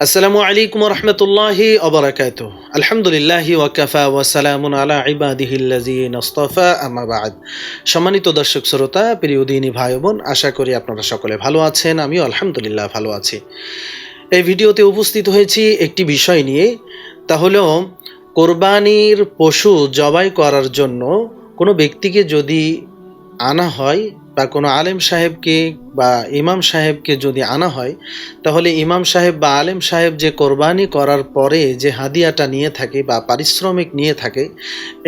আসসালামু আলাইকুম রহমতুল্লাহি ওবারাকাতুহ। আলহামদুলিল্লাহি ওয়াকাফা ওয়া সালামুন আলা ইবাদিহিল্লাযিনা ইসতাফা আম্মা বা'দ। সম্মানিত দর্শক শ্রোতা, প্রিয় দিনী ভাই বোন, আশা করি আপনারা সকলে ভালো আছেন। আমিও আলহামদুলিল্লাহ ভালো আছি। এই ভিডিওতে উপস্থিত হয়েছি একটি বিষয় নিয়ে, তা হলো কোরবানির পশু জবাই করার জন্য কোনো ব্যক্তিকে যদি আনা হয় বা কোনো আলেম সাহেবকে বা ইমাম সাহেবকে যদি আনা হয়, তাহলে ইমাম সাহেব বা আলেম সাহেব যে কোরবানি করার পরে যে হাদিয়াটা নিয়ে থাকে বা পারিশ্রমিক নিয়ে থাকে,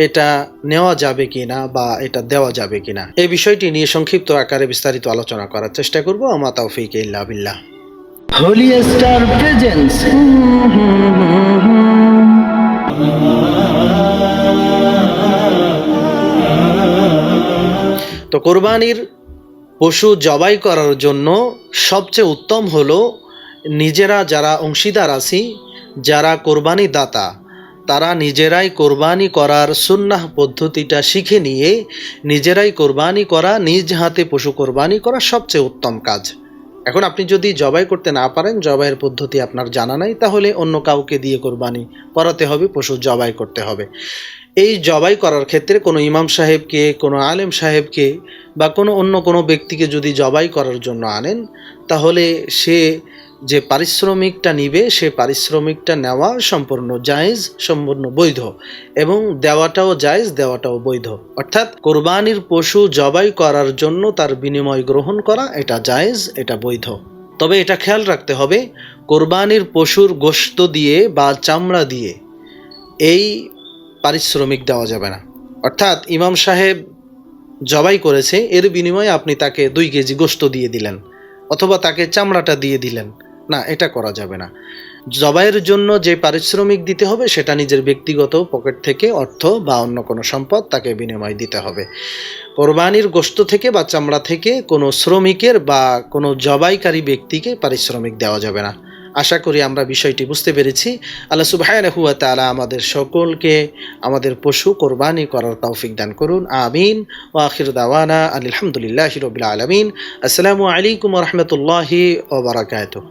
এটা নেওয়া যাবে কিনা বা এটা দেওয়া যাবে কিনা, এই বিষয়টি নিয়ে সংক্ষিপ্ত আকারে বিস্তারিত আলোচনা করার চেষ্টা করব। আমা তাওফীক ইল্লা বিল্লাহ। Holi star presence. তো কোরবানির পশু জবাই করার জন্য সবচেয়ে উত্তম হলো নিজেরা যারা অংশীদার আছি, যারা কোরবানি দাতা, তারা নিজেরাই কোরবানি করার সুন্নাহ পদ্ধতিটা শিখে নিয়ে নিজেরাই কোরবানি করা, নিজ হাতে পশু কোরবানি করা সবচেয়ে উত্তম কাজ। এখন আপনি যদি জবাই করতে না পারেন, জবাইয়ের পদ্ধতি আপনার জানা নাই, তাহলে অন্য কাউকে দিয়ে কোরবানি করাতে হবে, পশু জবাই করতে হবে। এই জবাই করার ক্ষেত্রে কোনো ইমাম সাহেবকে, কোনো আলেম সাহেবকে বা কোনো অন্য কোনো ব্যক্তিকে যদি জবাই করার জন্য আনেন, তাহলে সে যে পারিশ্রমিকটা নিবে, সে পারিশ্রমিকটা নেওয়া সম্পূর্ণ জায়েজ, সম্পূর্ণ বৈধ, এবং দেওয়াটাও জায়েজ, দেওয়াটাও বৈধ। অর্থাৎ কোরবানির পশু জবাই করার জন্য তার বিনিময় গ্রহণ করা, এটা জায়েজ, এটা বৈধ। তবে এটা খেয়াল রাখতে হবে, কোরবানির পশুর গোশত দিয়ে বা চামড়া দিয়ে এই পারিশ্রমিক দেওয়া যাবে না। অর্থাৎ ইমাম সাহেব জবাই করেছে, এর বিনিময়ে আপনি তাকে 2 কেজি গোশত দিয়ে দিলেন অথবা তাকে চামড়াটা দিয়ে দিলেন, না, এটা করা যাবে না। জবাইয়ের জন্য যে পারিশ্রমিক দিতে হবে সেটা নিজের ব্যক্তিগত পকেট থেকে অর্থ বা অন্য কোনো সম্পদ তাকে বিনিময় দিতে হবে। কোরবানির গোশত থেকে বা চামড়া থেকে কোনো শ্রমিকের বা কোনো জবাইকারী ব্যক্তিকে পারিশ্রমিক দেওয়া যাবে না। আশা করি আমরা বিষয়টি বুঝতে পেরেছি। আল্লাহ সুবহানাহু ওয়া তাআলা আমাদের সকলকে আমাদের পশু কোরবানি করার তৌফিক দান করুন। আমিন। ওয়া আখিরু দাওয়ানা আলহামদুলিল্লাহি রাব্বিল আলামিন। আসসালামু আলাইকুম ওয়া রাহমাতুল্লাহি ওয়া বারাকাতুহু।